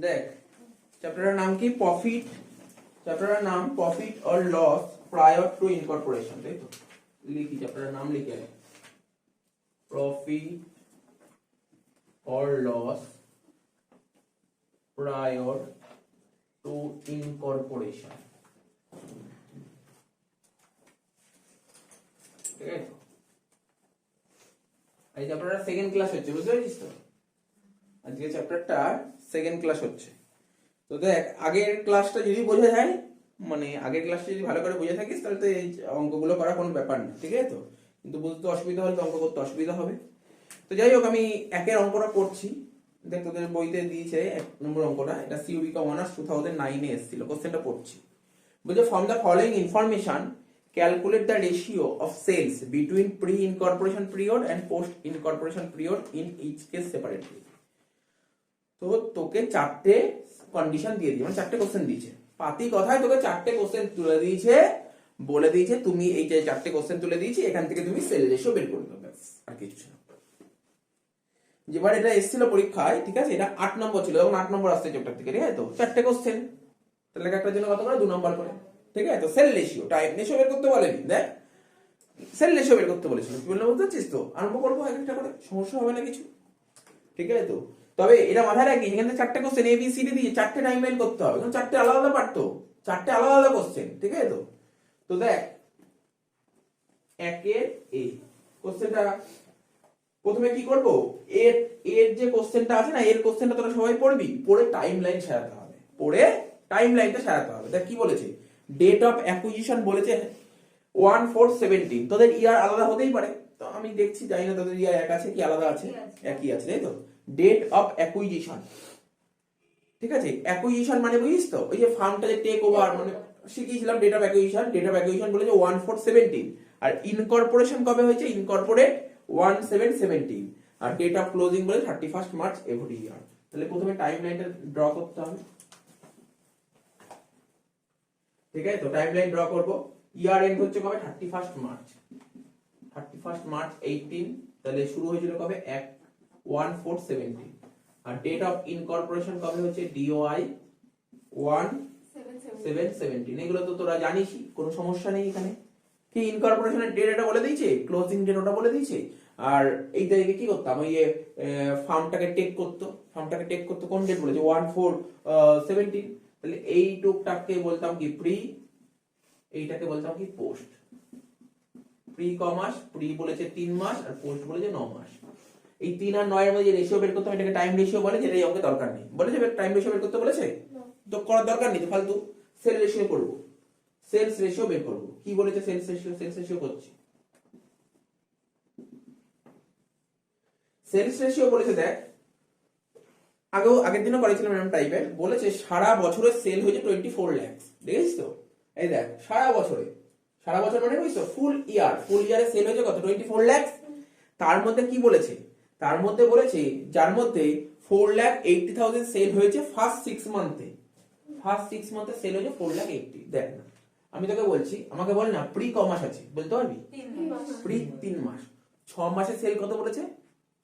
দেখ চ্যাপ্টারের নাম কি? প্রফিট। চ্যাপ্টারের নাম profit or loss prior to incorporation, তাই তো? লিখি, চ্যাপ্টারের নাম লিখে আয়, profit or loss prior to incorporation. ঠিক আছে, এই চ্যাপ্টারটা সেকেন্ড ক্লাস হচ্ছে, বুঝতে পেরেছিস তো? আজকে চ্যাপ্টারটা সেকেন্ড ক্লাস হচ্ছে। তো দেখ, আগের ক্লাসটা যদি বোঝা যায়, মানে আগের ক্লাসটা যদি ভালো করে বুঝে থাকিস, তাহলে তো এই অঙ্কগুলো করা কোনো ব্যাপার না, ঠিক আছে তো? কিন্তু বুঝতে অসুবিধা হলে তো অঙ্ক করতে অসুবিধা হবে। তো যাই হোক, আমি একের অঙ্কটা করছি। দেখ, তোদের বইতে দিয়েছে 1 নম্বর অঙ্কটা, এটা সিউবিকা অনার্স 2009 এ এসেছিল। কোশ্চেনটা পড়ছি, বলছে from the following information calculate the ratio of sales between pre incorporation period and post incorporation period in each case separately. তো তোকে 4টে কন্ডিশন দিয়ে দিয়েছে, মানে 4টে কোশ্চেন দিয়েছে। পাতি কথায় তোকে 4টে কোশ্চেন তুলে দিয়েছে, বলে দিয়েছে তুমি এই যে 4টে কোশ্চেন তুলে দিয়েছি, এখান থেকে তুমি সেল রেশিও বের করে দেবে, ব্যাস, আর কিছু না। যেবার এটা এসেছিল পরীক্ষায়, ঠিক আছে, এটা 8 নম্বর ছিল, তখন 8 নম্বর আসছে চ্যাপ্টার থেকে, ঠিক আছে তো? 4টে কোশ্চেন, তাহলে একটার জন্য কত করে? 2 নম্বর করে, ঠিক আছে তো? সেল রেশিও, টাইম রেশিও বের করতে বলেনি, দেখ সেল রেশিও বের করতে বলেছিল। কি বললাম বুঝতে পারছিস তো? আরম্ভ করবো একটা করে, সমস্যা হবে না কিছু, ঠিক আছে তো? তবে এটা মাথায় রাখি, এখানে 4টে question A B C D দিয়ে 4টে টাইমলাইন করতে হবে, কারণ 4টে আলাদা আলাদা পারতো, 4টে আলাদা আলাদা কোশ্চেন, ঠিক আছে তো? তো দেখ, একের এ কোশ্চেনটা প্রথমে কি করব, এর এর যে কোশ্চেনটা আছে না, এর কোশ্চেনটা তোরা সবাই পড়বি, পড়ে টাইমলাইন সাজাতে হবে, পড়ে টাইমলাইনটা সাজাতে হবে। দেখ কি বলেছে, ডেট অফ অ্যাকুইজিশন বলেছে 1417, তোদের ইয়ার আলাদা হতেই পারে, তো আমি দেখছি, জানি না তোদের ইয়ার এক আছে কি আলাদা আছে, একই আছে, তাই তো? ডেট অফ অ্যাকুইজিশন, ঠিক আছে? অ্যাকুইজিশন মানে বুঝিস তো, ওই যে ফার্মটা যে টেক ওভার, মানে শিখিয়েছিলাম date of acquisition. Date of acquisition বলেছে 1417, আর ইনকর্পোরেশন কবে হয়েছে? ইনকর্পোরেট 1717, আর ডেট অফ ক্লোজিং বলে 31 মার্চ এভরি ইয়ার। তাহলে প্রথমে টাইমলাইনটা ড্র করতে হবে, ঠিক আছে তো? টাইমলাইন ড্র করব, ইয়ার এন্ড হচ্ছে কবে? 31 মার্চ, 31 মার্চ 18, তাহলে শুরু হয়েছিল কবে? 1417, আর ডেট অফ ইনকর্পোরেশন কবে হচ্ছে? ডিওআই 1717। এগুলো তো তোরা জানিসই, কোনো সমস্যা নেই এখানে। কি ইনকর্পোরেশনের ডেট এটা বলে দিয়েছে, ক্লোজিং ডেট ওটা বলে দিয়েছে, আর এই তারিখে কি করতাম, ওই ফার্মটাকে টেক করতো কোন ডেট বলেছে? 1417। তাহলে এই টুকটাকে বলতাম কি প্রি, এইটাকে বলতাম কি পোস্ট। প্রি কমাস, প্রি বলেছে 3 মাস, আর পোস্ট বলেছে 9 মাস। এই 3 আর 9 এর মধ্যে রেশিও বের করতে হবে, এটাকে টাইম রেশিও বলে, যেটা এই অঙ্কে দরকার নেই। বলেছে টাইম রেশিও বের করতে বলেছে, তো করার দরকার নেই, তো ফালতু সেল রেশিও করব, সেলস রেশিও বের করব। কি বলেছে? সেলস রেশিও করছি। সেলস রেশিও বলেছে, দেখ আগের দিনও করেছিলাম এরকম টাইপের, বলেছে সারা বছরে সেল হয়েছে 24 লাখ, দেখেছিস তো? এই দেখ, সারা বছর মানে বুঝছো, ফুল ইয়ারে সেল হয়েছে কত? 24 লাখ। তার মধ্যে কি বলেছে? তার মধ্যে বলেছে যার মধ্যে 4,80,000 সেল হয়েছে ফার্স্ট 6 মান্থে। ফার্স্ট 6 মান্থে সেল হয়েছে 4,80,000। দেখ না, আমি তোকে বলছি, আমাকে বল না প্রি ক মাস আছে, বলতে পারবি? প্রি 3 মাস। 6 মাসে সেল কত বলেছে?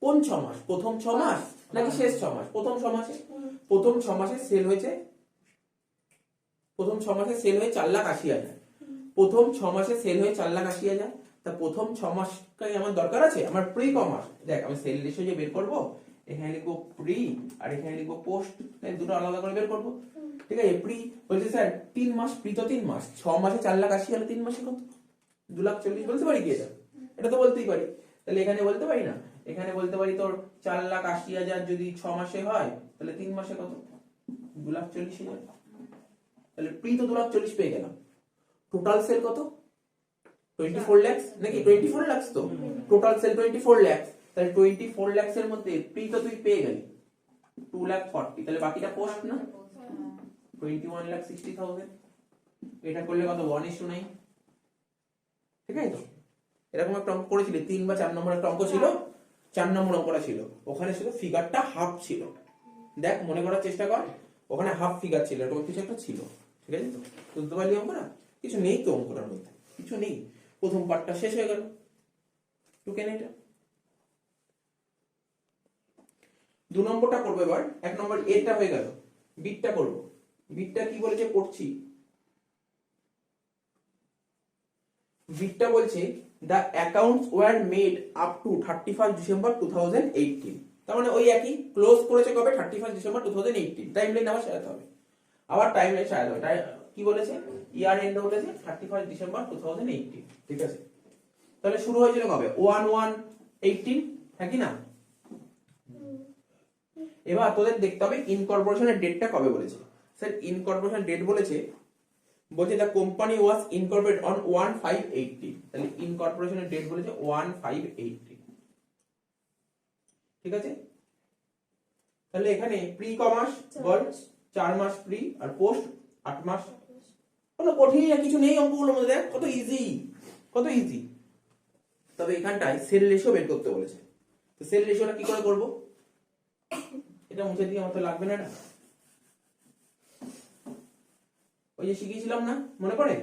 কোন 6 মাস? প্রথম 6 মাস নাকি শেষ 6 মাস? প্রথম 6 মাসে। প্রথম 6 মাসে সেল হয়েছে, প্রথম 6 মাসে সেল হয়ে 4,80,000। প্রথম 6 মাসে সেল হয়ে 4,80,000। তা প্রথম 6 মাসটাই আমার দরকার আছে, আমার প্রি কমার্স। দেখ, আমি সেল রেশিও যে বের করব, এখানে লিখবো প্রি আর এখানে লিখবো পোস্ট, তাই দুটো আলাদা করে বের করব, ঠিক আছে? প্রি বলছে স্যার 3 মাস, প্রি তো 3 মাস, 6 মাসে 4,80,000 হলে 3 মাসে কত? 2,40,000 বলতে পারি কি? এটা তো বলতেই পারি। তাহলে এখানে বলতে পারি না, এখানে বলতে পারি তোর 4,80,000 যদি 6 মাসে হয়, তাহলে 3 মাসে কত? 2,40,000। তাহলে প্রি তো 2,40,000 পেয়ে গেলাম। টোটাল সেল কত? 24 লাখ নাকি? 24 লাখ তো টোটাল সেল, 24 লাখ। তাহলে 24 লাখ এর মধ্যে প্রি তো তুই পেয়ে গেলি 2,40,000, তাহলে বাকিটা পোস্ট না? 21,60,000। এটা করলে কত? 1:9, ঠিক আছে তো? এরকম একটা অঙ্ক করেছিলি, 3 বা 4 নম্বর একটা অঙ্ক ছিল, 4 নম্বর অঙ্কটা ছিল, ওখানে ছিল ফিগারটা হাফ ছিল। দেখ, মনে করার চেষ্টা কর, ওখানে হাফ ফিগার ছিল, এরকম কিছু একটা ছিল, ঠিক আছে তো? বুঝতে পারলি অঙ্কটা? কিছু নেই তো অঙ্কটার মধ্যে, কিছু নেই। প্রথম পার্টটা শেষ হয়ে গেল, টুকেন এটা। 2 নম্বরটা করবো এবার। 1 নম্বর এটা হয়ে গেল, বিটটা করব। বিটটা কি বলেছে পড়ছি, বিটটা বলছে the accounts were made up to 31st December 2018। তার মানে ওই একই, ক্লোজ করেছে কবে, 31st December 2018। টাইমলাইন আবার সাজাতে হবে, আবার টাইমলাইন সাজাতে হবে। কি বলেছে, ইয়ার এন্ড বলেছে 31st December 2018, ঠিক আছে। তাহলে শুরু হয়েছিল কবে, 1/1/18, হ্যাঁ কি না। এবার তোদের দেখতে হবে ইনকর্পোরেশনের ডেটটা কবে বলেছে। স্যার ইনকর্পোরেশন ডেট বলেছে the company was incorporated on 1/5/18। তাহলে ইনকর্পোরেশনের ডেট বলেছে 1/5/18, ঠিক আছে। তাহলে এখানে প্রি কমাস বল 4 মাস প্রি, আর পোস্ট 8 মাস। কোনো কঠিন কিছু নেই অঙ্কগুলোর মধ্যে, দেখ কত ইজি, কত ইজি। তবে এখানটায় সেল রেশিও বের করতে বলেছে। তো সেল রেশিওটা কি করে করব, এটা মুছে দিয়ে আমার তো লাগবে না। ওই যে শিখিয়েছিলাম না, মনে পড়ে?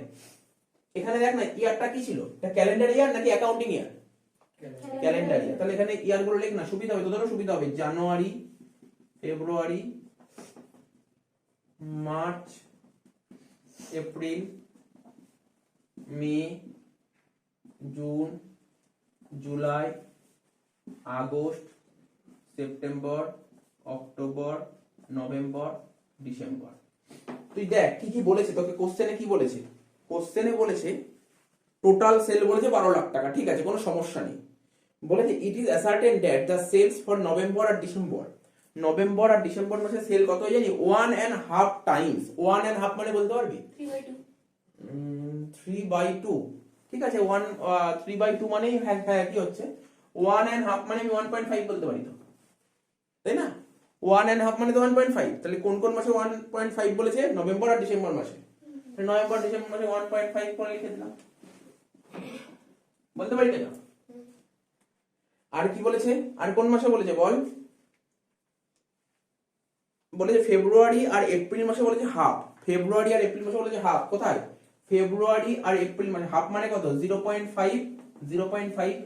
এখানে দেখ না ইয়ারটা কি ছিল, এটা ক্যালেন্ডার ইয়ার নাকি অ্যাকাউন্টিং ইয়ার? ক্যালেন্ডার ইয়ার। তাহলে এখানে ইয়ার গুলো লেখ না, সুবিধা হবে, তোদেরও সুবিধা হবে। জানুয়ারি, ফেব্রুয়ারি, মার্চ, এপ্রিল, মে, জুন, জুলাই, আগস্ট, সেপ্টেম্বর, অক্টোবর, নভেম্বর, ডিসেম্বর। তুই দেখ কি কি বলেছে তোকে কোশ্চেনে, কি বলেছে কোশ্চেনে বলেছে টোটাল সেল বলেছে 12 লাখ টাকা, ঠিক আছে, কোনো সমস্যা নেই। বলেছে it is ascertain that the sales for November আর ডিসেম্বর, নভেম্বর আর ডিসেম্বর মাসে সেল কত হয় জানি, 1.5 টাইমস। 1.5 মানে বলতে পারবি 3/2, ঠিক আছে। 3/2 মানেই হ্যাঁ কি হচ্ছে 1.5 মানে আমি 1.5 বলতে পারি তো, তাই না। 1.5 মানে তো 1.5। তাহলে কোন কোন মাসে 1.5 বলেছে, নভেম্বর আর ডিসেম্বর মাসে। নভেম্বর ডিসেম্বর মাসে 1.5 করে লিখে দিলাম, বলতে পারি না। আর কি বলেছে, আর কোন মাসে বলেছে বল, বলেছে ফেব্রুয়ারি আর এপ্রিল মাসে বলেছে হাফ। ফেব্রুয়ারি আর এপ্রিল মাসে বলেছে হাফ। কোথায়, ফেব্রুয়ারি আর এপ্রিল মাসে হাফ মানে কত, 0.5, 0.5।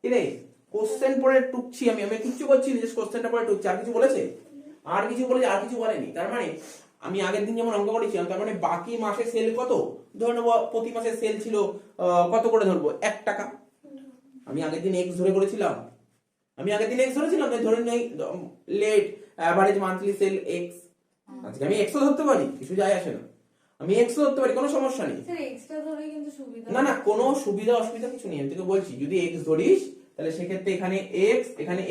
রে কোশ্চেন পড়ে টুকছি আমি কিচ্ছু করছি না, জাস্ট কোশ্চেনটা পড়ে টুকছি। আর কিছু বলেছে, আর কিছু বলেছে, আর কিছু বলেনি। তার মানে আমি আগের দিন যেমন অঙ্ক করেছিলাম, তার মানে বাকি মাসে সেল কত, ধরে নেবো প্রতি মাসে সেল ছিল কত করে ধরবো, 1 টাকা। আমি আগের দিন এক্স ধরে করেছিলাম, তাই ধরে নেই let average monthly sale X. আজকে আমি এক্সও ধরতে পারি, কিছু যায় আসে না, আমি এক্সও ধরতে পারি, কোনো সমস্যা নেই। না না, কোনো সুবিধা অসুবিধা কিছু নেই। আমি তোকে বলছি যদি এক্স ধরিস তাহলে সেক্ষেত্রে এখানে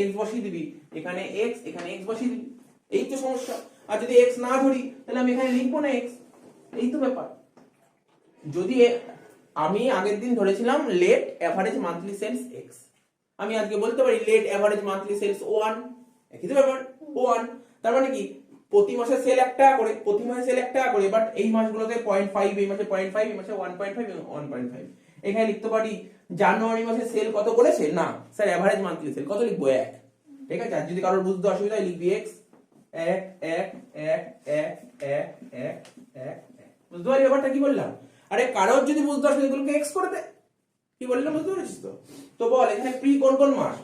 এক্স বসিয়ে দিবি, এখানে এক্স বসিয়ে দিবি, এই তো সমস্যা। আর যদি এক্স না ধরি তাহলে আমি এখানে লিখবো না এক্স, এই তো ব্যাপার। যদি আমি আগের দিন ধরেছিলাম let average monthly sales X, আমি আজকে বলতে পারি লেট অ্যাভারেজ মান্থলি সেলস 1, একই তো ব্যাপার 1। তার মানে কি প্রতি মাসে সেল 1 টাকা করে, প্রতি মাসে সেল 1 টাকা করে, বাট এই মাসগুলোতে 0.5, এই মাসে 0.5, এই মাসে 1.5 এবং 1.5। এখানে লিখতে পারি জানুয়ারি মাসে সেল কত করেছে, না স্যার অ্যাভারেজ মান্থলি সেল কত লিখবো 1, ঠিক আছে। আর যদি কারোর বুঝতে অসুবিধা হয় লিখবি এক্স 1 1 1 1 1 1 1। বুঝতে পারলি ব্যাপারটা কি বললাম? আরে কারোর যদি বুঝতে অসুবিধা এগুলোকে এক্স করে দে, কি বললাম বুঝতে পেরেছিস তো? তো বল এখানে প্রি কোন কোন মাস,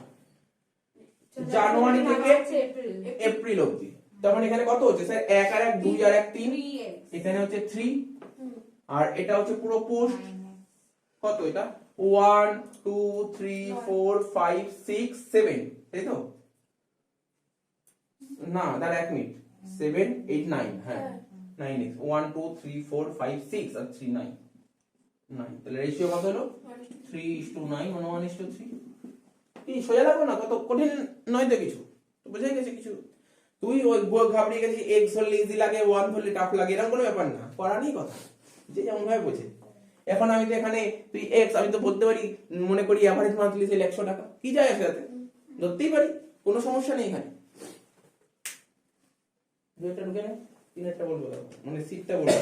জানুয়ারি থেকে এপ্রিল অবধি। তখন এখানে কত হচ্ছে স্যার, 1 আর 1 2 আর 1 3, এখানে হচ্ছে 3, আর এটা হচ্ছে পুরো পোস্ট কত, এটা 1 2 3 4 5 6 7, তাই তো না, দাঁড়া 1 মিনিট, 7 8 9, হ্যাঁ 9x 1 2 3 4 5 6 আর 3 9 9। তাহলে রেশিও কত হলো 3:9 মানে 1:3। কি সোজা লাগলো না, কত কঠিন নয় তো কিছু, তো বুঝাই গেছে কিছু। তুই ওই ঘাবড়িয়ে গেছিস, এক্স ধরলে ইজি লাগে, 1 ধরলে টাফ লাগে, এরকম কোনো ব্যাপার না, পড়া নেই কথা, যে যেমন ভাবে বোঝে। এখন আমি তো এখানে তুই এক্স, আমি তো বলতে পারি মনে করি এভারেজ মান্থলি সেল 100 টাকা, কি যায় আসে তাতে, ধরতেই পারি, কোনো সমস্যা নেই এখানে। দুইটা ঢুকে না, তিনটা বলবো, মানে সিটটা বলবো।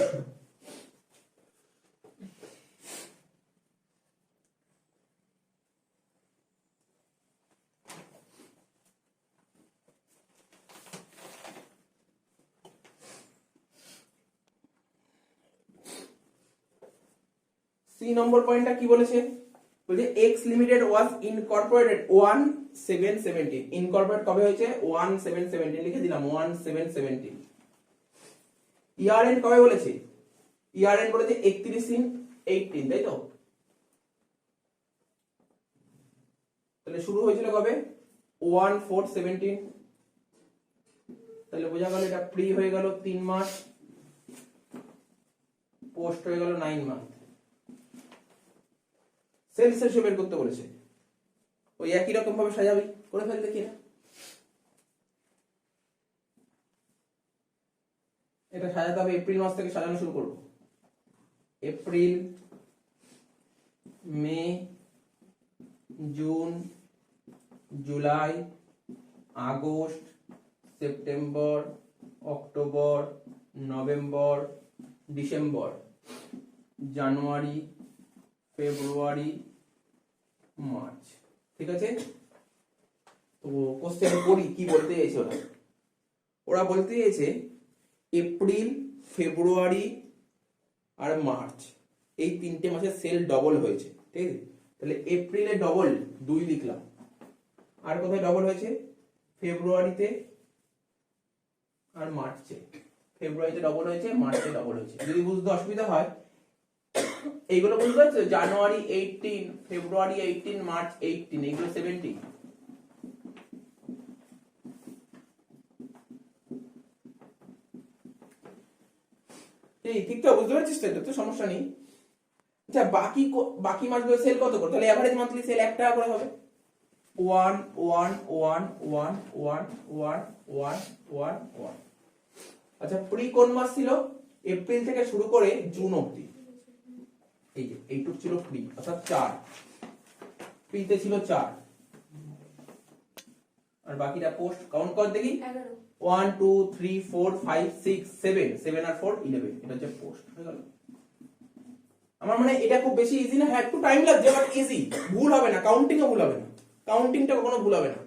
সি নম্বর পয়েন্টটা কি বলেছে, বলছে x limited was Incorporated 1717, incorporate কবে হয়েছে 1717, লিখে দিলাম 1717। ইয়ার এন্ড কবে বলেছে, ইয়ার এন্ড বলেছে 31/18, তাই তো? তাহলে শুরু হয়েছিল কবে 1417, তাহলে বোঝা গেল এটা প্রি হয়ে গেল 3 মাস, পোস্ট হয়ে গেল 9 মাস। সেলস রেশিও বের করতে বলেছে, ওই একই রকম ভাবে সাজাবি, করে ফেল দেখি না। এটা সাজাতে হবে এপ্রিল মাস থেকে সাজানো শুরু করব। এপ্রিল, মে, জুন, জুলাই, আগস্ট, সেপ্টেম্বর, অক্টোবর, নভেম্বর, ডিসেম্বর, জানুয়ারি, ফেব্রুয়ারি, মার্চ। ঠিক আছে, তো কোশ্চেন পড়ি কি বলতে চাইছে ওরা। ওরা বলতে চাইছে এপ্রিল, ফেব্রুয়ারি আর মার্চ এই 3টে মাসে সেল ডবল হয়েছে, ঠিক আছে? তাহলে এপ্রিলে ডবল 2 লিখলাম, আর কোথায় ডবল হয়েছে ফেব্রুয়ারিতে আর মার্চে। ফেব্রুয়ারিতে ডবল হয়েছে, মার্চে ডবল হয়েছে। যদি বুঝতে অসুবিধা হয় এইগুলো বুঝতে পারছো, জানুয়ারি 18, ফেব্রুয়ারি 18, মার্চ 18, এইগুলো 70। ঠিক তো, বুঝতে পারছিস তো? এটা তো সমস্যা নেই। আচ্ছা, বাকি মাসগুলো সেল কত করে? তাহলে এভারেজ মান্থলি সেল 1 টাকা করে হবে। 1 1 1 1 1 1 1 1 1। আচ্ছা, প্রি কোন মাস ছিল? এপ্রিল থেকে শুরু করে জুন অবধি। এই যে এইটুক ছিল প্রি, অর্থাৎ 4, প্রিতে ছিল 4, আর বাকিটা পোস্ট। কাউন্ট কর দেখি, 1 2 3 4 5 6 7, 7 আর 4 11, এটা হচ্ছে পোস্ট হয়ে গেল। আমার মানে এটা খুব বেশি ইজি না, হ্যাঁ একটু টাইম লাগছে বাট ইজি, ভুল হবে না, কাউন্টিং ও ভুল হবে না, কাউন্টিংটা কখনো ভুল হবে না,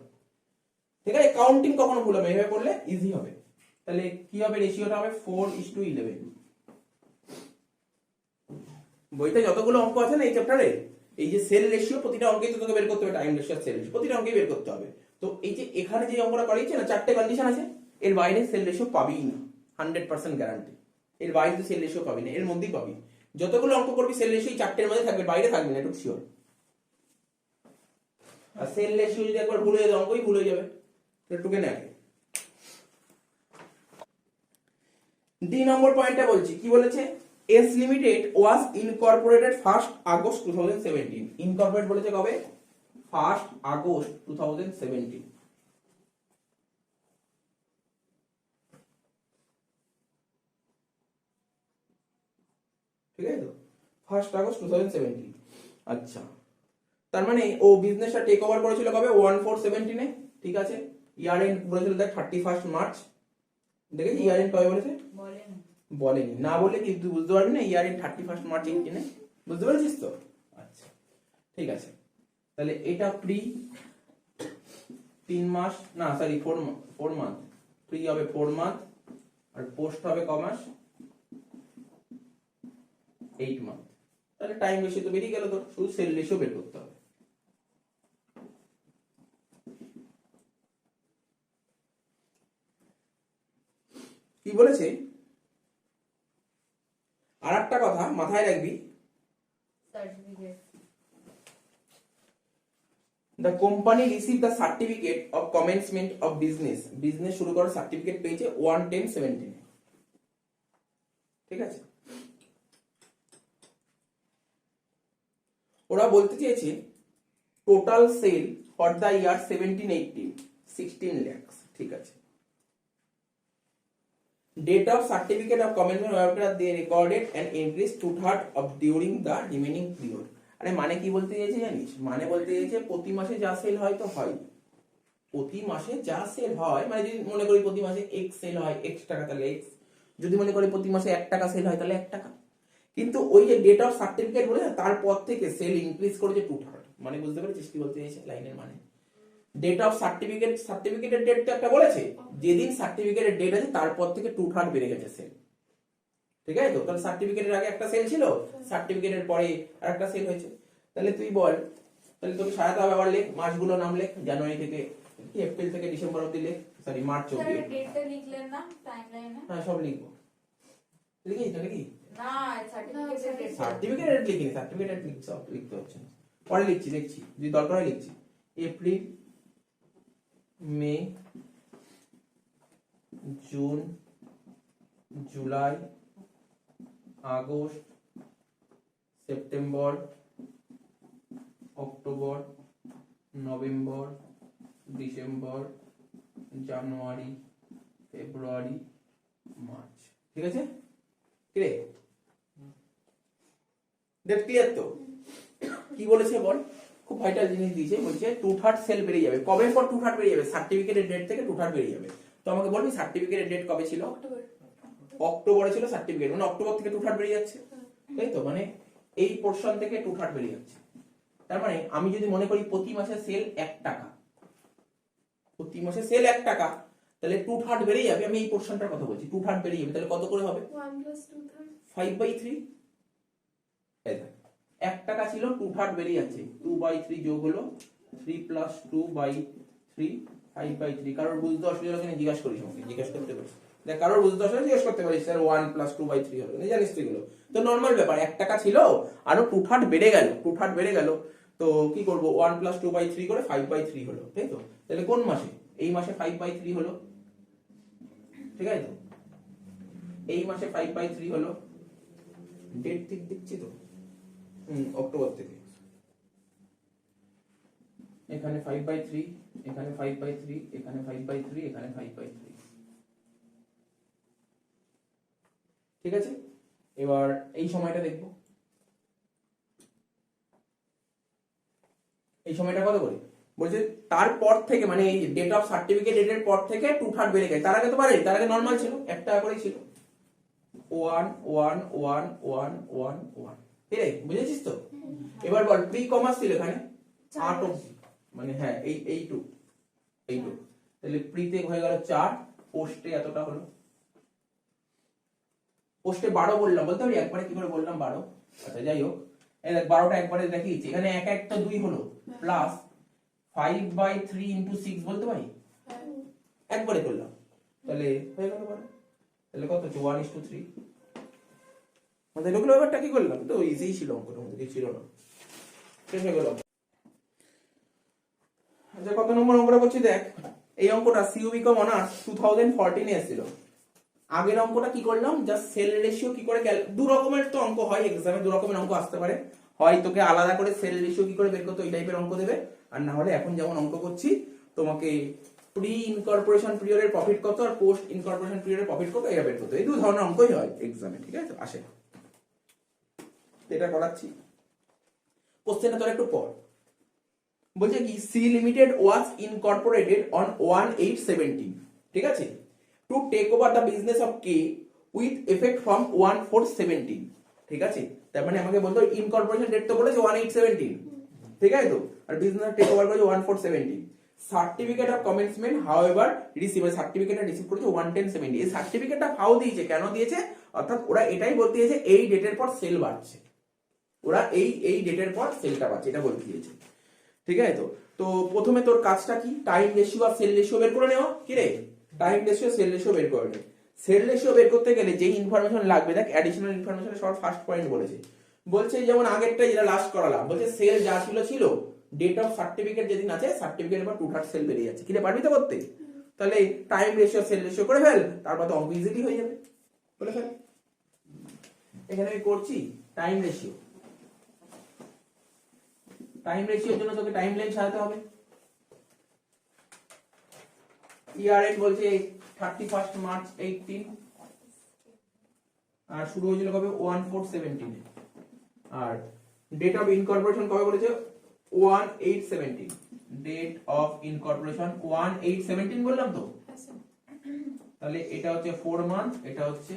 ঠিক আছে? কাউন্টিং কখনো ভুল হবে, এভাবে করলে ইজি হবে। তাহলে কি হবে, রেশিওটা হবে 4:11। বইতে যতগুলো অঙ্ক আছে না এই চ্যাপ্টারে, এই যে সেল রেশিও প্রতিটা অঙ্কেই তো তোকে বের করতে হবে, টাইম রেশিও, সেল রেশিও প্রতিটা অঙ্কেই বের করতে হবে। তো এই যে এখানে যে অঙ্কটা করিয়েছে না, 4টে কন্ডিশন আছে, এর বাইরে সেল রেশিও পাবিই না, 100% গ্যারান্টি। এর বাইরে তো সেল রেশিও পাবি না, এর মধ্যেই পাবি। যতগুলো অঙ্ক করবি সেল রেশিও 4টের মধ্যে থাকবে, বাইরে থাকবে না, একটু শিওর। আর সেল রেশিও যদি একবার ভুলে যায় অঙ্কই ভুলে যাবে, একটুকে না। ডি নম্বর পয়েন্টটা বলছি, কি বলেছে? S limited was Incorporated 1 August 2017। Incorporate বলেছে কবে? 1 আগস্ট 2017। ঠিক আছে তো, 1 আগস্ট 2017। আচ্ছা, তার মানে ও বিজনেসটা টেক ওভার করেছিল কবে? 1417-এ, ঠিক আছে? ইয়ার এন্ড বলেছিল দেখ 31 মার্চ। দেখেছি ইয়ার এন্ড কবে বলেছে? বলেনি, না বলে কি তুই বুঝতে পারবি না? ইয়ার এন্ড 31 মার্চ 18-এ, বুঝতে পারছিস তো? আচ্ছা, ঠিক আছে। তাহলে এটা প্রি 3 মাস, না সরি 4 মান্থ, প্রি হবে 4 মান্থ, আর পোস্ট হবে ক মাস? 8 মান্থ। তাহলে টাইম রেশিও তো বেরিয়ে গেল, তো শুধু সেল রেশিও বের করতে হবে। কি বলেছে আর একটা কথা মাথায় রাখবি, the company received the certificate of commencement of business, business শুরু করার সার্টিফিকেট পেয়েছে 1/10/17। ঠিক আছে, ওরা বলতে চেয়েছে total sell for the year 17-18 16 lakhs। ঠিক আছে, date of certificate of commencement whereafter they recorded an increase 2/3 of during the remaining period। আরে মানে কি বলতে চাইছে জানিস? মানে বলতে চাইছে প্রতি মাসে যা সেল হয় তো হয়, প্রতি মাসে যা সেল হয়, মানে যদি মনে করি প্রতি মাসে x সেল হয় x টাকা, তাহলে x। যদি মনে করি প্রতি মাসে 1 টাকা সেল হয় তাহলে 1 টাকা। কিন্তু ওই যে ডেট অফ সার্টিফিকেট বলে তারপর থেকে সেল ইনক্রিজ করেছে 2/3। মানে বুঝতে পেরেছিস কি বলতে চাইছে লাইনের মানে? ডেট অফ সার্টিফিকেট, সার্টিফিকেটের ডেট তো একটা বলেছে, যেদিন সার্টিফিকেটের ডেট আছে তারপর থেকে 2/3 বেড়ে গেছে সেল। ঠিক আছে তো, তাহলে সার্টিফিকেটের আগে একটা সেল ছিল, সার্টিফিকেটের পরে আরেকটা সেল হয়েছে। তাহলে তুই বল, তাহলে তোকে সাজাতে হবে, আবার লেখ মাসগুলো নাম লেখ, জানুয়ারি থেকে কি এপ্রিল থেকে ডিসেম্বর অবধি লেখ, সরি মার্চ অবধি। ডেটটা লিখলেন না টাইমলাইনে? হ্যাঁ সব লিখবো, লিখি তো লিখি, না সার্টিফিকেটের ডেট। সার্টিফিকেট রেট লিখিনি, সার্টিফিকেট রেট লিখতে হচ্ছে না, পরে লিখছি দেখছি যদি দরকার হয় লিখছি। এপ্রিল, মে, জুন, জুলাই, আগস্ট, সেপ্টেম্বর, অক্টোবর, নভেম্বর, ডিসেম্বর, জানুয়ারি, ফেব্রুয়ারি, মার্চ। ঠিক আছে, ক্লিয়ার? ডেট ক্লিয়ার তো? কি বলেছে বল, খুব ভাইটাল জিনিস দিয়েছে, বলছে 2/3 সেল বেরিয়ে যাবে। কবে পর 2/3 বেরিয়ে যাবে? সার্টিফিকেটের ডেট থেকে 2/3 বেরিয়ে যাবে। তো আমাকে বলবি সার্টিফিকেটের ডেট কবে ছিল? অক্টোবরে ছিল সার্টিফিকেট, মানে অক্টোবর থেকে 2/3 বেরিয়ে যাচ্ছে, তাই তো? মানে এই পোরশন থেকে 2/3 বেরিয়ে যাচ্ছে। তার মানে আমি যদি মনে করি প্রতি মাসে সেল 1 টাকা, প্রতি মাসে সেল 1 টাকা, তাহলে 2/3 বেরিয়ে যাবে। আমি এই পোরশনটার কথা বলছি, 2/3 বেরিয়ে যাবে, তাহলে কত করে হবে? 5/3। 1 টাকা ছিল, 2/3 বেরিয়ে যাচ্ছে, 2/3 যোগ হলো 3 + 2/3, 5/3। কারোর বুঝতে অসুবিধা হলে জিজ্ঞাসা করিস, আমাকে জিজ্ঞাসা করতে পারিস। দেখ কারোর বুঝতে অসুবিধা জিজ্ঞেস করতে পারিস, স্যার 1 + 2/3 হলো, জানিস তুই গুলো তো নরমাল ব্যাপার। 1 টাকা ছিল আরো 2/3 বেড়ে গেল, 2/3 বেড়ে গেল, তো কি করব? 1 + 2/3 করে 5/3 হলো, তাই তো? তাহলে কোন মাসে? এই মাসে 5/3 হলো, ঠিক আছে তো? এই মাসে 5/3 হলো, ডেট ঠিক দিচ্ছি তো, অক্টোবর থেকে। এখানে 5/3, এখানে 5/3, এখানে 5/3, এখানে 5/3, ঠিক আছে? এবার এই সময়টা দেখবো, এই সময়টা কত করে বলছে? তারপর থেকে, মানে এই ডেট অফ সার্টিফিকেট ডেটের পর থেকে 2/3 বেড়ে গেছে। তার আগে তো বাড়ে, তার আগে নরমাল ছিল, 1 টাকা করেই ছিল। 1 1 1 1 1 1, ঠিক আছে? বুঝেছিস তো? এবার বল প্রি কমার্স ছিল এখানে 8 অবধি, মানে হ্যাঁ এইটু, তাহলে প্রিতে হয়ে গেল 4, পোস্টে এতটা হলো, পোস্টে 12 বললাম, বলতে পারি একবারে কি করে বললাম 12? আচ্ছা যাই হোক, এই দেখ 12টা একবারে দেখিয়েছি, এখানে 1 1 তো 2 হলো, প্লাস 5/3 × 6 বলতে পারি, একবারে করলাম, তাহলে হয়ে গেল 12। তাহলে কত হচ্ছে? 1:3। মানে লোকগুলো ব্যাপারটা কি করলাম তো, ইজি ছিল, অঙ্কটা মধ্যে কিছু ছিল না, শেষ হয়ে গেল। আচ্ছা কত নম্বর অঙ্কটা করছি দেখ, এই অঙ্কটা সিইউ বিকম অনার্স 2014 এ এসেছিল। আগের অঙ্কটা কি করলাম, জাস্ট সেল রেশিও কি করে, দু রকমের তো অঙ্ক হয় এক্সামে, দু রকমের অঙ্ক আসতে পারে, হয় তোকে আলাদা করে সেল রেশিও কি করে বের করতে, ওই টাইপের অঙ্ক দেবে, আর না হলে এখন যেমন অঙ্ক করছি তোমাকে প্রি ইনকর্পোরেশন পিরিয়ডের প্রফিট কত আর পোস্ট ইনকর্পোরেশন পিরিয়ডের প্রফিট কত এটা বের করতে, এই দু ধরনের অঙ্কই হয় এক্সামে, ঠিক আছে? আসে এটা করাচ্ছি, কোশ্চেনটা তোর একটু পর। বলছে কি, C limited was incorporated on 1/8/17, ঠিক আছে, to take over the business of K with effect from 1/4/17, ঠিক আছে? তার মানে আমাকে বলতো ইনকর্পোরেশন ডেট তো বলেছে 1/8/17, ঠিক আছে তো, আর বিজনেস টেক ওভার করেছে 1/4/17। Certificate of commencement however receive, সার্টিফিকেটটা রিসিভ করেছে 1/10/17। এই সার্টিফিকেটটা ফাও দিয়েছে, কেন দিয়েছে? অর্থাৎ ওরা এটাই বলতে দিয়েছে এই ডেটের পর সেল বাড়ছে, ওরা এই ডেটের পর সেলটা বাড়ছে, এটা বলতে দিয়েছে, ঠিক আছে তো? তো প্রথমে তোর কাজটা কি, টাইম রেশিও আর সেল রেশিও বের করে নেওয়া। কি রে, টাইম রেশিও সেল রেশিও বের করে নে। সেল রেশিও বের করতে গেলে যেই ইনফরমেশন লাগবে, দেখ অ্যাডিশনাল ইনফরমেশন সবার ফার্স্ট পয়েন্ট বলেছে, বলছে যেমন আগেরটা যেটা লাস্ট করালাম, বলছে সেল যা ছিল ডেট অফ সার্টিফিকেট যেদিন আছে, সার্টিফিকেটের পর 2/3 সেল বেরিয়ে যাচ্ছে, কি রে পারবি তো করতে? তাহলে টাইম রেশিও সেল রেশিও করে ফেল, তারপর তো অঙ্ক ইজিলি হয়ে যাবে, বলে ফেল। এখানে আমি করছি টাইম রেশিও, টাইম রেশিওর জন্য তোকে টাইম লাইন সাজাতে হবে। ইয়ার এন্ড বলছে 31 মার্চ 18, আর শুরু হয়েছিল কবে? 1/4/17 এ, আর ডেট অফ ইনকর্পোরেশন কবে বলেছে? 1/8/17, ডেট অফ ইনকর্পোরেশন 1/8/17 বললাম তো, তাহলে এটা হচ্ছে 4 মান্থ, এটা হচ্ছে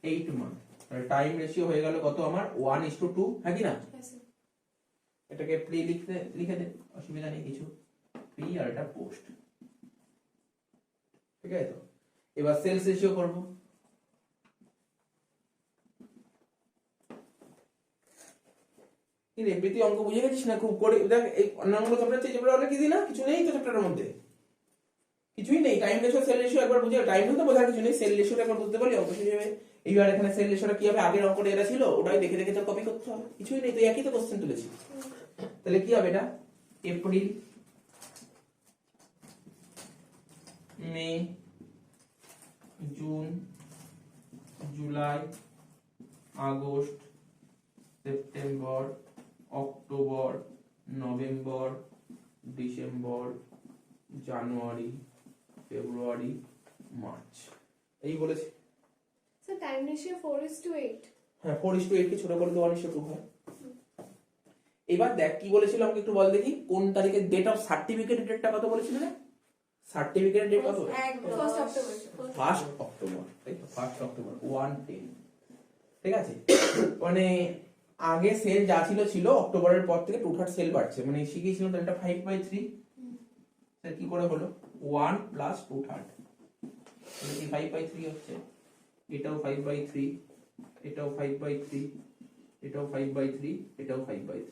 8 মান্থ, তাহলে টাইম রেশিও হয়ে গেল কত আমার? 1:2, হ্যাঁ কি না? এটাকে প্রি লিখে দে, অসুবিধা নেই কিছু, প্রি আর এটা পোস্ট, ঠিক আছে তো? এবার সেলস রেশিও করব, কি রে প্রীতি, অঙ্ক বুঝে গেছিস না? খুব করে দেখ, এই অন্যান্য চ্যাপ্টার চেয়ে চ্যাপ্টার অনেক ইজি না, কিছু নেই তো চ্যাপ্টারের মধ্যে, কিছুই নেই। টাইম রেশিও, সেল রেশিও একবার বুঝে, টাইম তো বোঝার কিছু নেই, সেল রেশিওটা একবার বুঝতে পারলি অঙ্ক শেষ হবে। এইবার এখানে সেল রেশিওটা কি হবে, আগের অঙ্কটা এটা ছিল, ওটাই দেখে দেখে তো কপি করতে হবে, কিছুই নেই তো, একই তো কোশ্চেন তুলেছি। তাহলে কি হবে এটা, এপ্রিল, মে, জুন, জুলাই, আগস্ট, সেপ্টেম্বর, অক্টোবর, নভেম্বর, ডিসেম্বর, জানুয়ারি, ফেব্রুয়ারি, মার্চ, এই বলেছি। Sir time ratio 4:8। হ্যাঁ 4:8 কে ছোট করে তো 1:2 হয়। এবার দেখ কি বলেছিল আমাকে একটু বল দেখি, কোন তারিখে ডেট অফ সার্টিফিকেট ডেটটা কত বলেছিল রে? সার্টিফিকেট ডেট কত? 1 অক্টোবর। 1 অক্টোবর, তাই তো 1 অক্টোবর 110। ঠিক আছে, মানে আগে সেল যা ছিল ছিল, অক্টোবরের পর থেকে টুথার্ড সেল বাড়ছে, মানে শিখিয়েছিলাম তো এটা 5/3, তাহলে কি করে হলো 1 প্লাস 2/3, তাহলে কি 5/3 হচ্ছে, এটাও 5/3, এটাও 5/3, এটাও 5/3, এটাও 5/3,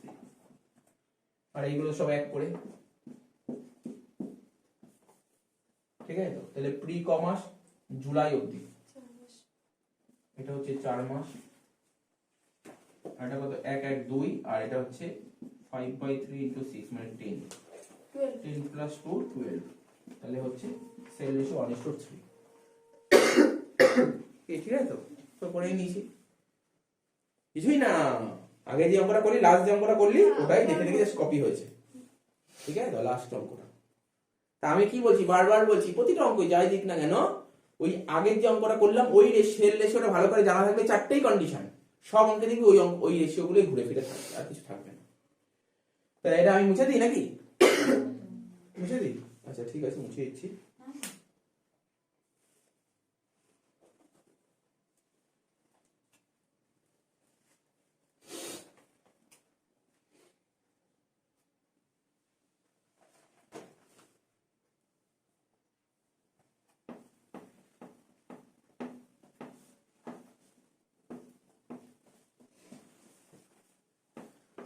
আর এইগুলো সব এক করে। ঠিক আছে তো, তাহলে প্রি কমাস জুলাই অবধি, এটা হচ্ছে 4 মাস, আর এটা কত 1 1 2, আর এটা হচ্ছে 5/3 into 6 মানে 10, 10 plus 2 12, তাহলে হচ্ছে সেল রেশিও 1:3। ঠিক আছে তো, তো করে নিয়েছি, কিছুই না, আগে যে অঙ্কটা করলি, লাস্ট যে অঙ্কটা করলি ওটাই দেখে দেখে জাস্ট কপি হয়েছে। ঠিক আছে তো, লাস্ট অঙ্কটা। তা আমি কি বলছি, বারবার বলছি, প্রতিটা অঙ্ক যাই দিক না কেন, ওই আগের যে অঙ্কটা করলাম ওই সেল রেশিওটা ভালো করে জানা থাকবে, চারটেই কন্ডিশন, সব অঙ্কে দেখবি ওই ওই রেশিও গুলোই ঘুরে ফিরে থাকবে, আর কিছু থাকবে না। তা এটা আমি মুছে দিই নাকি? মুছে দিই, আচ্ছা ঠিক আছে, মুছে দিচ্ছি।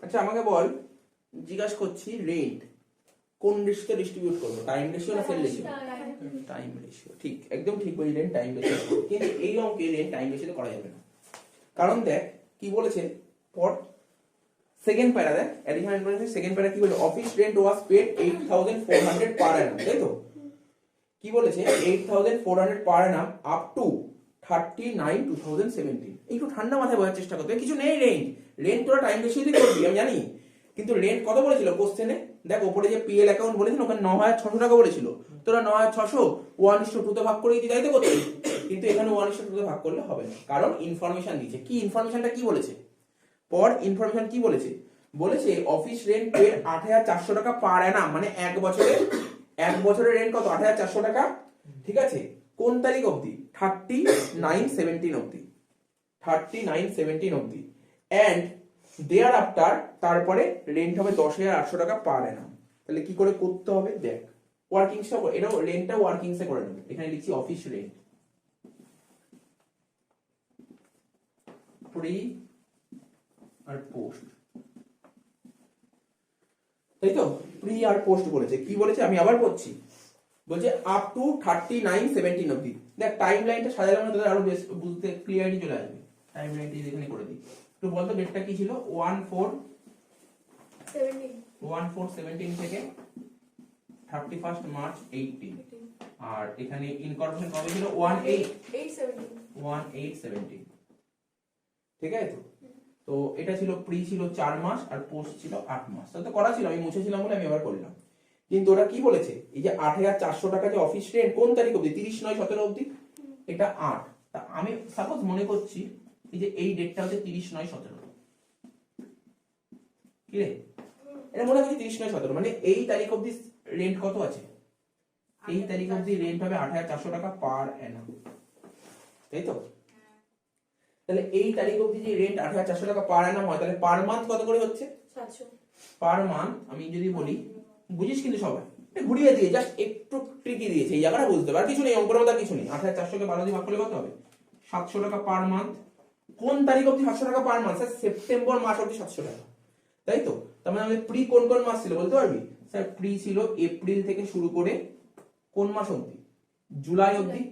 আচ্ছা আমাকে বল, জিজ্ঞাসা করছি রেন্ট কোন রেশিওতে ডিস্ট্রিবিউট করবো, টাইম রেশিও না সেল রেশিও? টাইম রেশিও, ঠিক, একদম ঠিক বলি, রেন্ট টাইম রেশিও। কিন্তু এই অঙ্কে রেন্ট টাইম রেশিওতে করা যাবে না, কারণ দেখ কি বলেছে, পর সেকেন্ড প্যারা, দেখ অ্যাডিশনাল ইনফরমেশন সেকেন্ড প্যারা কি বলে, অফিস রেন্ট ওয়াজ পেড 8400 পার অ্যানাম, তাই তো? কি বলেছে 8400 পার অ্যানাম আপ টু 39/2017। একটু ঠান্ডা মাথায় বোঝার চেষ্টা করতে, কিছু নেই রেন্ট, রেন্ট তোরা টাইম রেশিওতে করবি আমি জানি, কিন্তু রেন্ট কত বলেছিল কোশ্চেনে, দেখ ওপরে যে পিএল অ্যাকাউন্ট বলেছিল ওখানে 9600 টাকা বলেছিল, তোরা 9600 1:2 তে ভাগ করে দিতে, তাই তো করতে, কিন্তু এখানে 1:2 তে ভাগ করলে হবে না, কারণ ইনফরমেশন দিয়েছে। কি ইনফরমেশনটা কি বলেছে, পর ইনফরমেশন কি বলেছে, বলেছে অফিস রেন্ট পেড 8400 টাকা পার অ্যানাম, মানে এক বছরের রেন্ট কত, 8400 টাকা। ঠিক আছে, কোন তারিখ অবধি, 39/17 অবধি, 39/17 অবধি, এন্ড দেয়ার আফটার, তারপরে রেন্ট হবে 10,800 টাকা পার অ্যানাম। তাহলে কি করে করতে হবে দেখ, ওয়ার্কিংসটা এটাও রেন্টটা ওয়ার্কিংসে করে নেবে, এখানে লিখছি অফিস রেন্ট, প্রি আর পোস্ট, তাই তো? প্রি আর পোস্ট বলেছে, কি বলেছে আমি আবার বলছি, বলছে আপ টু 39/17 অবধি। দেখ টাইম লাইনটা সাজালাম না, তোদের আরো বেশ বুঝতে ক্লিয়ারিটি চলে আসবে। টাইম লাইনটা এখানে করে দিই, একটু বলতো ডেটটা কি ছিল, 14/17 থেকে 31 মার্চ 18, আর এখানে ইনকর্পোরেশন কবে ছিল 18/17। ঠিক আছে তো, তো এটা ছিল প্রি ছিল 4 মাস আর পোস্ট ছিল 8 মাস, তাহলে করা ছিল, আমি মুছেছিলাম বলে আমি আবার করলাম। কিন্তু ওরা কি বলেছে, এই যে 8400 টাকা যে অফিস রেন্ট কোন তারিখ অবধি, 30/9/17 অবধি, এটা 8, তা আমি সাপোজ মনে করছি এই যে এই ডেটটা হচ্ছে 30/9/17, কি রে এটা মনে করছি 30/9/17, মানে এই তারিখ অবধি রেন্ট কত আছে, এই তারিখ অবধি রেন্ট হবে 8400 টাকা পার অ্যানাম, তাই তো? তাহলে এই তারিখ অবধি যে রেন্ট 8400 টাকা পার অ্যানাম হয়, তাহলে পার মান্থ কত করে হচ্ছে 700 পার মান্থ। আমি যদি বলি, বুঝিস কিন্তু সবাই, ঘুরিয়ে দিয়ে জাস্ট একটু ট্রিকি দিয়েছে, এই জায়গাটা বুঝতে হবে, আর কিছু নেই, অঙ্কের মধ্যে আর কিছু নেই। 8400 কে 12 দিয়ে ভাগ করলে কত হবে, 700 টাকা পার মান্থ। কোন তারিখ অবধি 700 টাকা পার মান্থ, স্যার সেপ্টেম্বর মাস অবধি 700 টাকা, তাই তো? তার মানে আমাদের প্রি কোন কোন মাস ছিল বলতে পারবি? স্যার প্রি ছিল এপ্রিল থেকে শুরু করে কোন মাস অবধি? জুলাই অবধি।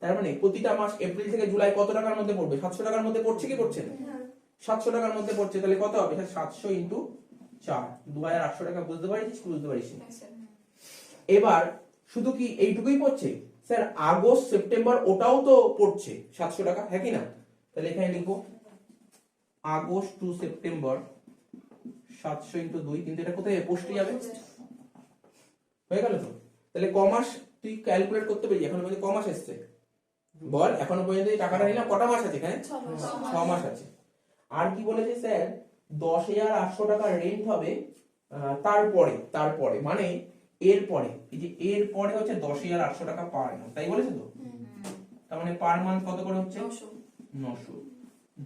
তার মানে প্রতিটা মাস এপ্রিল থেকে জুলাই কত টাকার মধ্যে পড়বে? 700 টাকার মধ্যে পড়ছে কি পড়ছে না? হ্যাঁ 700 টাকার মধ্যে পড়ছে, তাহলে কত হবে? 700 ইন্টু 4, 2800 টাকা। বুঝতে পারিস কি বুঝতে পারিস? এবার শুধু কি এইটুকুই পড়ছে? স্যার আগস্ট সেপ্টেম্বর ওটাও তো পড়ছে 700 টাকা, হ্যাঁ কি না? তাহলে এখানে লিখবো আগস্ট টু সেপ্টেম্বর 700 ইন্টু 2, কিন্তু এটা কোথায় পোস্টে যাবে? হয়ে গেল তো? তাহলে কমাস তুই ক্যালকুলেট করতে পারি, এখনো পর্যন্ত কমাস এসছে বল? এখনো পর্যন্ত এই টাকাটা নিলাম, কটা মাস আছে এখানে? 6 মাস আছে। আর কি বলেছে স্যার? 10,800 টাকা রেন্ট হবে তারপরে মানে এরপরে, এই যে এরপরে হচ্ছে 10,800 টাকা পার মান্থ, তাই বলেছে তো? তার মানে পার মান্থ কত করে হচ্ছে? 900।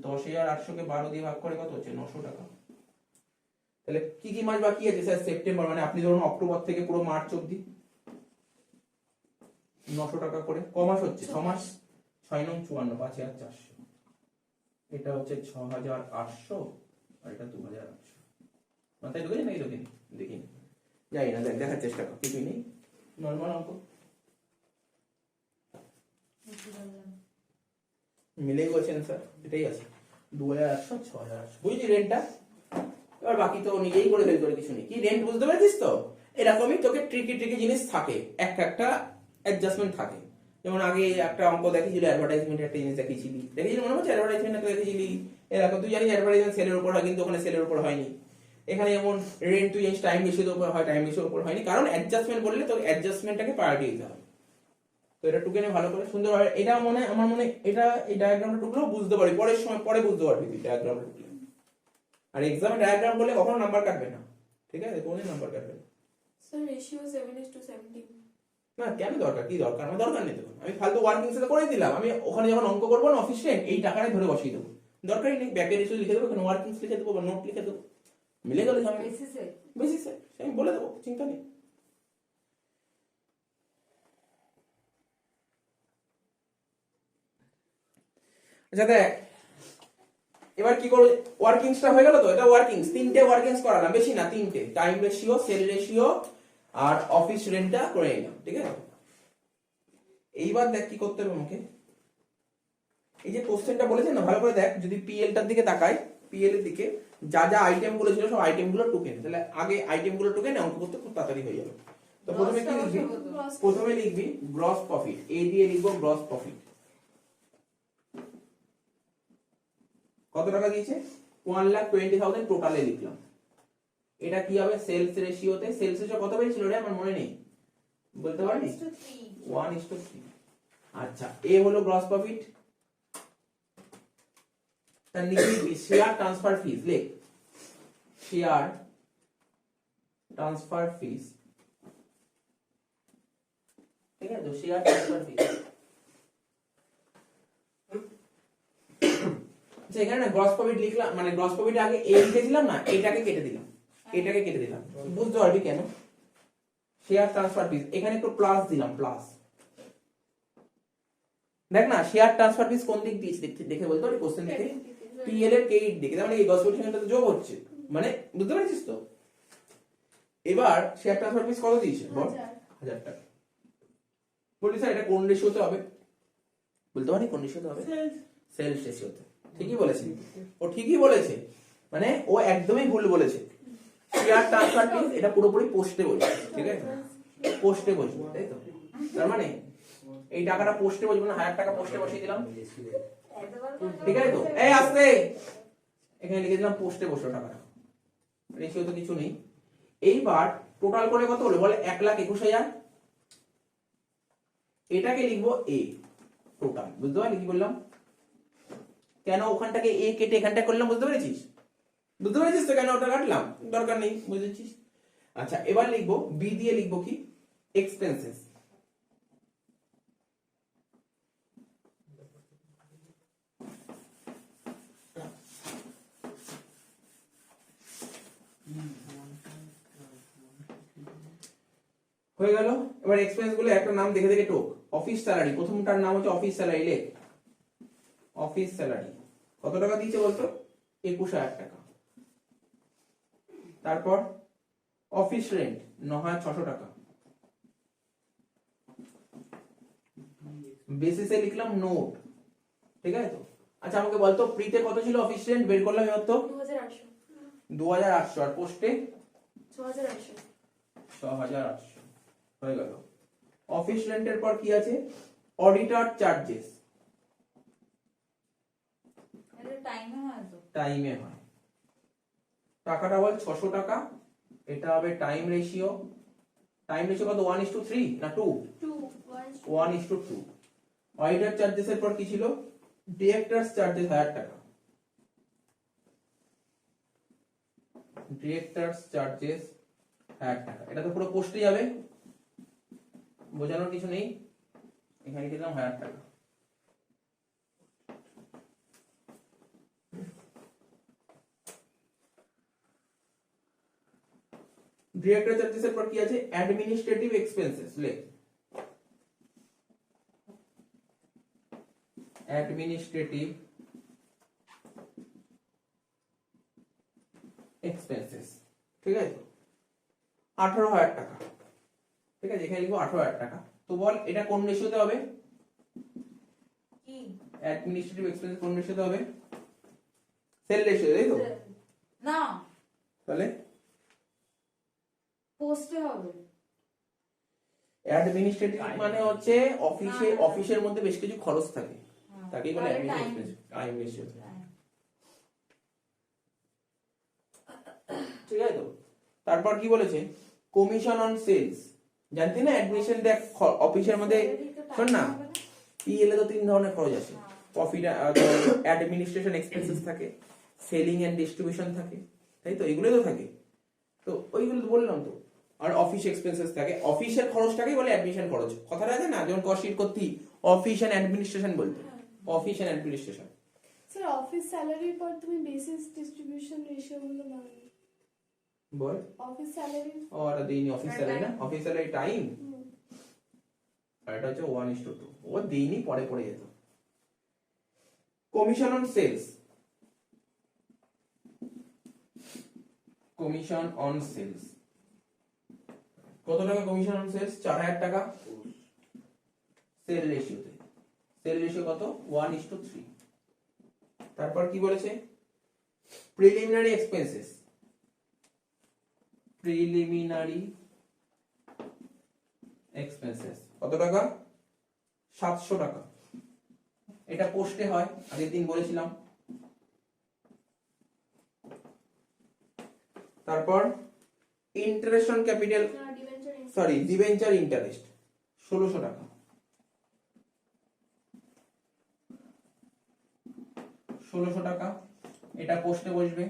10,800 কে 12 দিয়ে ভাগ করে কত হচ্ছে? 900 টাকা। তাহলে কি কি মাস বাকি আছে স্যার? সেপ্টেম্বর, মানে আপনি ধরুন অক্টোবর থেকে পুরো মার্চ অবধি 900 টাকা করে। ক মাস হচ্ছে? 6 মাস। 6 নং 54, 5,400। এটা হচ্ছে 6,800 আর এটা 2,800। মাথায় ঢুকেছে নাকি ঢুকেনি? দেখিনি, যাই না, দেখার চেষ্টা কর, কিছুই নেই, নর্মাল অঙ্ক মিলেই বলছেন স্যার, এটাই আছে 2,800 6,800। বুঝলি রেন্টটা? এবার বাকি তো নিজেই করে ফেলতে পারে, কিছু নেই। কি রেন্ট বুঝতে পেরেছিস তো? এরকমই তোকে ট্রিকি জিনিস থাকে, একটা অ্যাডজাস্টমেন্ট থাকে। যেমন আগে একটা অঙ্ক দেখিয়েছিল, অ্যাডভার্টাইজমেন্ট একটা জিনিস দেখিয়েছিলি, মনে হচ্ছে অ্যাডভার্টাইজমেন্ট একটা দেখিয়েছিলি এরকম। তুই জানিস অ্যাডভার্টাইজমেন্ট সেলের উপর হয়, কিন্তু ওখানে সেলের উপর হয়নি। এখানে যেমন রেন্ট তুই জানিস টাইম বেশির উপর হয়, টাইম বেশির উপর হয়নি, কারণ অ্যাডজাস্টমেন্ট বললে তো অ্যাডজাস্টমেন্টটাকে প্রায়োরিটি দিতে হবে। তো এটা টুকেনে ভালো করে সুন্দর হয়। এটা আমার মনে এটা এই ডায়াগ্রামটা টুকলেও বুঝতে পারি, পরের সময় পরে বুঝতে পারবি তুই ডায়াগ্রামটা টুকলে। আর এক্সামে ডায়াগ্রাম বললে কখনো নাম্বার কাটবে না, ঠিক আছে? কোনদিন নাম্বার কাটবে না। Sir ratio 7:17। না কেন দরকার? কি দরকার? আমার দরকার নেই তো, আমি ফালতু ওয়ার্কিং সেটা করে দিলাম। আমি ওখানে যখন অঙ্ক করবো না অফিসে, এই টাকাটাই ধরে বসিয়ে দেবো, দরকারই নেই। ব্যাকের ইস্যু লিখে দেবো, এখানে ওয়ার্কিং লিখে দেবো বা নোট লিখে দেবো, মিলে গেল ঝামেলা। বেসিসে আমি বলে দেবো, চিন্তা নেই। আচ্ছা দেখ, এবার কি করব? ওয়ার্কিংসটা হয়ে গেল তো? এটা ওয়ার্কিংস, 3টে ওয়ার্কিংস করালাম, বেশি না 3টে। টাইম রেশিও, সেল রেশিও আর অফিস রেন্টটা করে নিলাম, ঠিক আছে? এইবার দেখ কি করতে হবে আমাকে। এই যে কোশ্চেনটা বলেছে না, ভালো করে দেখ, যদি পিএলটার দিকে তাকাই, পিএল এর দিকে যা যা আইটেম গুলো ছিল সব আইটেম গুলো টুকে নে। তাহলে আগে আইটেম গুলো টুকে নে, অঙ্ক করতে খুব তাড়াতাড়ি হয়ে যাবে। তো প্রথমে কি লিখবি? প্রথমে লিখবি গ্রস প্রফিট, এ দিয়ে লিখবো গ্রস প্রফিট। কত টাকা দিয়েছে? 1,20,000 টোটালে লিখলাম। এটা কি হবে? সেলস রেশিওতে, সেলস রেশিও কত পেয়েছিল রে? আমার মনে নেই, বলতে পারবি? 1:3। আচ্ছা, এ হলো গ্রস প্রফিট। তার নিচে লিখবি শেয়ার ট্রান্সফার ফিস, লেখ শেয়ার ট্রান্সফার ফিস, ঠিক আছে? তো শেয়ার ট্রান্সফার ফিস, এখানে না গ্রস প্রফিট লিখলাম, মানে গ্রস প্রফিট আগে এ লিখেছিলাম না, এটাকে কেটে দিলাম, এটাকে কেটে দিলাম। বুঝতে পারবি কেন? শেয়ার ট্রান্সফার ফিস, এখানে একটু প্লাস দিলাম, প্লাস। দেখ না শেয়ার ট্রান্সফার ফিস কোন দিক দিয়েছে দেখে বলতে পারি? কোশ্চেন দেখে পিএল এর ক্রেডিট দিকে, তার মানে এই গ্রস প্রফিট সঙ্গে তো যোগ হচ্ছে, মানে বুঝতে পারছিস তো? এবার শেয়ার ট্রান্সফার ফিস কত দিয়েছে বল? 1,000 টাকা। বলি স্যার এটা কোন রেশিওতে হবে? বলতে পারি কোন রেশিওতে হবে? সেলস রেশিওতে। ঠিকই বলেছে, ও ঠিকই বলেছে, মানে ও একদমই ভুল বলেছে। শেয়ার ট্রান্সফার ফিস এটা পুরোপুরি পোস্টে বলছে, ঠিক আছে? পোস্টে বসবে, তাই তো? তার মানে এই টাকাটা পোস্টে বসবে না, 1,000 টাকা পোস্টে বসিয়ে দিলাম, ঠিক আছে তো? এই আসতে এখানে লিখে দিলাম পোস্টে বসলো টাকাটা, রেশিও তো কিছু নেই। এইবার টোটাল করে কত হলো বলে? 1,21,000। এটাকে লিখবো এ টোটাল, বুঝতে পারলি কি বললাম? কেন ওখানটাকে এ কেটে এখানটা করলাম, বুঝতে পেরেছিস? বুঝতে পেরেছিস তো কেন ওটা কাটলাম? দরকার নেই, বুঝেছিস? আচ্ছা, এবার লিখবো বি দিয়ে লিখবো কি? এক্সপেন্সেস। হয়ে গেল। এবার এক্সপেন্স গুলো একটা নাম দেখে দেখে টোক। অফিস স্যালারি, প্রথমটার নাম হচ্ছে অফিস স্যালারি, লেখ অফিস স্যালারি। কত টাকা দিয়েছে বলতো? 21,000 টাকা। তারপর অফিস রেন্ট 9,600 টাকা, বেসিসে লিখলাম নোট, ঠিক আছে তো। আচ্ছা আমাকে বলতো প্রিতে কত ছিল অফিস রেন্ট, বের করলাম এবার তো 2800 2,800, আর পোস্টে 6800 6,800 হয়ে গেল। অফিস রেন্টের পর কি আছে, অডিটর চার্জেস, এটা টাইমে হয় তো? টাইমে হয়, টাকাটা বল 600 টাকা, এটা হবে টাইম রেশিও। টাইম রেশিও কত, 1:3 না 2? 1:2। অডিটর চার্জেস এর পর কি ছিল, ডিরেক্টরস চার্জেস 1000 টাকা, ডিরেক্টরস চার্জেস 1000 টাকা। এটা তো পুরো পোস্টে যাবে, বোঝানোর কিছু নেই, এখানে দিলাম 1000 টাকা। ডিরেক্টর চার্জেস এর পর কি আছে, অ্যাডমিনিস্ট্রেটিভ এক্সপেন্সেস, লেখ অ্যাডমিনিস্ট্রেটিভ এক্সপেন্সেস, ঠিক আছে, 18,000 টাকা, ঠিক আছে, এখানে লিখবো 18,000 টাকা। তো বল এটা কোন রেশিওতে হবে, কি অ্যাডমিনিস্ট্রেটিভ এক্সপেন্স কোন রেশিওতে হবে, সেল রেশিও, তাই তো? না, তাহলে পোস্টে হবে। অ্যাডমিনিস্ট্রেটিভ মানে হচ্ছে না। অফিসের মধ্যে বেশ কিছু খরচ থাকে, হ্যাঁ, তাকেই বলে তাহলে administrative time- time ratio, time। ঠিক আছে তো। তারপর কি বলেছে, কমিশন অন সেলস, জানতি না অ্যাডমিনিস্ট্রেশন দেখ অফিসের মধ্যে, Salary তো শোন time না, হবে না? পিএল এ তো 3 ধরনের খরচ আছে, প্রফিট অ্যাডমিনিস্ট্রেশন এক্সপেন্সেস থাকে, সেলিং এন্ড ডিস্ট্রিবিউশন থাকে, তাই তো, এগুলোই তো থাকে, তো ওইগুলো তো বললাম তো। আর অফিস এক্সপেন্সেস থাকে, অফিসের খরচটাকেই বলে অ্যাডমিশন খরচ, কথাটা আছে না, যেমন কস্ট শিট করতি অফিস এন্ড অ্যাডমিনিস্ট্রেশন বলতে, office and administration. Sir office স্যালারির পর তুমি বেসিস ডিস্ট্রিবিউশন রেশিও গুলো দাও, বল, অফিস স্যালারি আর দিইনি অফিস স্যালারি না, অফিস স্যালারি টাইম, হুম আর এটা হচ্ছে 1:2, ও দিইনি, পরে পড়ে যেত। Commission on sales, commission on sales কত টাকা, কমিশন অন সেলস 4,000 টাকা, সেল রেশিওতে, সেল রেশিও কত, 1:3। তারপর কি বলেছে, প্রিলিমিনারি এক্সপেন্সেস, প্রিলিমিনারি এক্সপেন্সেস কত টাকা, 700 টাকা, এটা পোস্টে হয়, আগের দিন বলেছিলাম। তারপর interest on capital, sorry debenture interest 1600 টাকা, 1600 টাকা, এটা পোস্টে বসবে।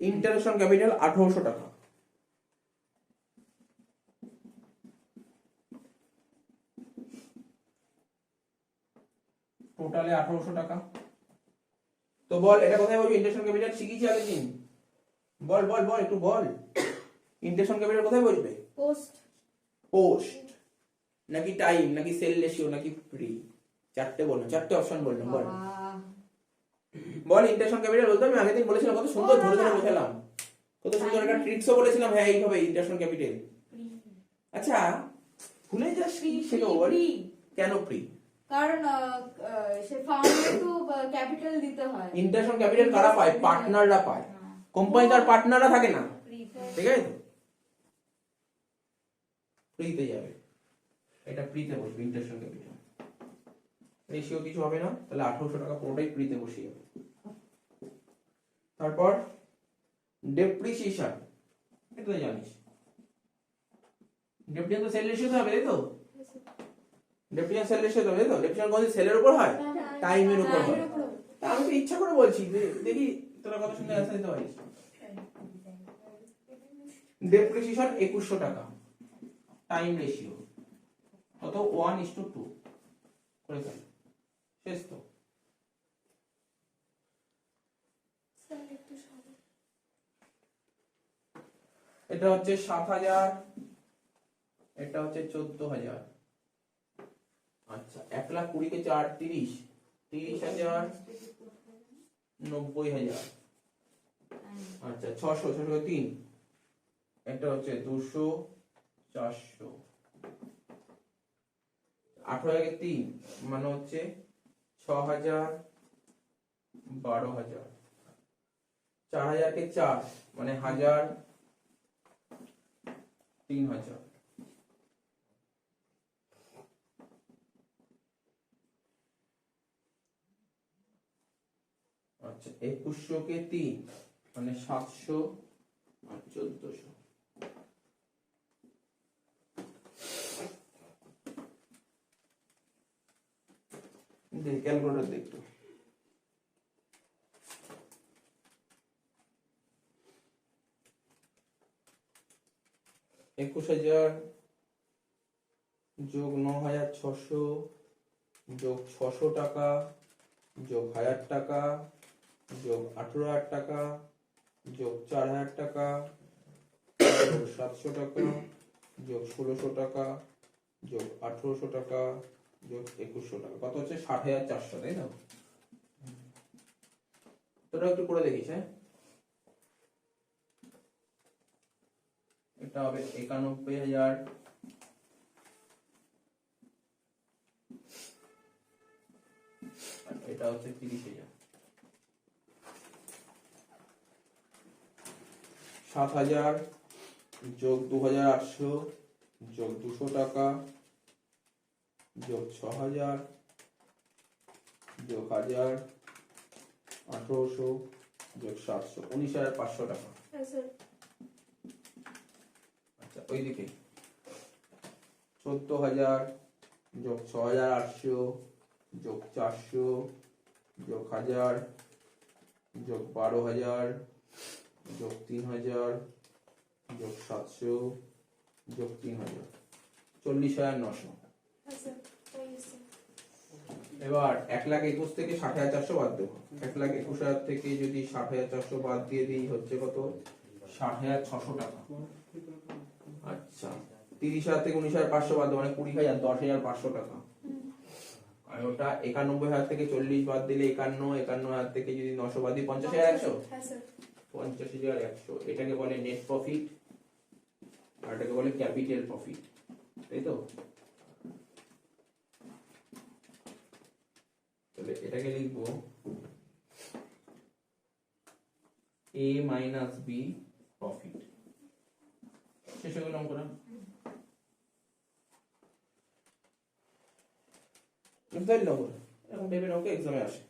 ইন্টারেস্ট অন ক্যাপিটাল 1800 টাকা, টোটালে 1800 টাকা। তো বল এটা কোথায় বলবি, ইন্টারেস্ট অন ক্যাপিটাল শিখিয়েছি আগের দিন, বল বল বল একটু বল, ইন্টারেস্ট অন ক্যাপিটাল কোথায় বসবে, পোস্ট। পোস্ট নাকি টাইম নাকি সেল রেশিও নাকি ফ্রি, চারটে বললাম, চারটে অপশন বললাম, বল বল ইন্টারেস্ট অন ক্যাপিটাল বলতে, আমি আগের দিন বলেছিলাম কত সুন্দর ধরে ধরে বোঝালাম, কত সুন্দর একটা ট্রিক্সও বলেছিলাম, হ্যাঁ এইভাবে ইন্টারেস্ট অন ক্যাপিটাল। আচ্ছা ভুলে যাস কি সেটা বল, কেন প্রি, কারণ সে ফাউন্ডার তো ক্যাপিটাল দিতে হয়। ইন্টারেস্ট অন ক্যাপিটাল কারা পায়, পার্টনাররা পায়, কোম্পানি তার পার্টনাররা থাকে না, ঠিক আছে তো, প্রিতে যাবে, এটা প্রিতে বসবে ইন্টারেস্ট অন ক্যাপিটাল, রেশিও কিছু হবে না, তাহলে 1800 টাকা পুরোটাই প্রিতে বসে যাবে। তারপর ডেপ্রিসিয়েশন, এটা তো জানিস, ডেপ্রিসিয়েশন তো সেল রেশিওতে হবে, তাই তো, ডেপ্রিসিয়েশন সেল রেশিওতে হবে, তাই তো, ডেপ্রিসিয়েশন কোন সেলের উপর হয়, টাইমের উপর হয়, তা আমি তো ইচ্ছা করে বলছি, দেখি তোরা কথা শুনে আসতে দিতে পারিস। ডেপ্রিসিয়েশন 2100 টাকা, টাইম রেশিও কত, 1:2 করে ফেল, শেষ তো। স্যার একটু সামনে এটা হচ্ছে 7,000, এটা হচ্ছে 14,000। আচ্ছা 1,20,000 কে 4 30, 30,000, 90,000। আচ্ছা 600, 600 3, এটা হচ্ছে 200, 400, 18,000 কে 3 মানে হচ্ছে 6,000, 12,000, 4,000 কে 4 মানে 1,000, 3,000। আচ্ছা 2,100 কে 3 মানে 700 আর 1,400। দেখ ক্যালকুলেটর দেখতো। 21,000 যোগ 9,600 যোগ 600 টাকা যোগ 1,000 টাকা যোগ 18,000 টাকা যোগ 4,000 টাকা যোগ 700 টাকা যোগ 1,600 টাকা যোগ 1,800 টাকা যোগ 2,100 টাকা, কত হচ্ছে? 60,400, তাই না? তোরা একটু করে দেখিস। হ্যাঁ, এটা হবে 91,000, এটা হচ্ছে 30,000। 7,000 যোগ 2,800 যোগ 200 টাকা যোগ 6,000 যোগ 1,000, 1,800 যোগ 700, 19,500 টাকা। হ্যাঁ স্যার। আচ্ছা ওইদিকে 14,000 যোগ 6,800 যোগ 400 যোগ 1,000 যোগ 12,000 যোগ 3,000 যোগ 700 যোগ 3,000, 40,900। হ্যাঁ স্যার, তাই স্যার। এবার 1,21,000 থেকে 60,400 বাদ দেবো। 1,21,000 থেকে যদি 60,400 বাদ দিয়ে দিই হচ্ছে কত? 60,600 টাকা। আচ্ছা 30,000 থেকে 19,500 বাদ দেবো মানে 20,000, 10,500 টাকা। আর ওটা 91,000 থেকে 40 বাদ দিলে 51,000 থেকে যদি 900 বাদ দিই 50,100। হ্যাঁ স্যার। 50,100, এটাকে বলে নেট প্রফিট আর এটাকে বলে ক্যাপিটাল প্রফিট, তাই তো? তাহলে এটাকে লিখবো A মাইনাস B প্রফিট। শেষ হয়ে গেল অঙ্কটা। বুঝতে পারলি অঙ্কটা? এরকম টাইপের অঙ্ক এক্সামে আসে।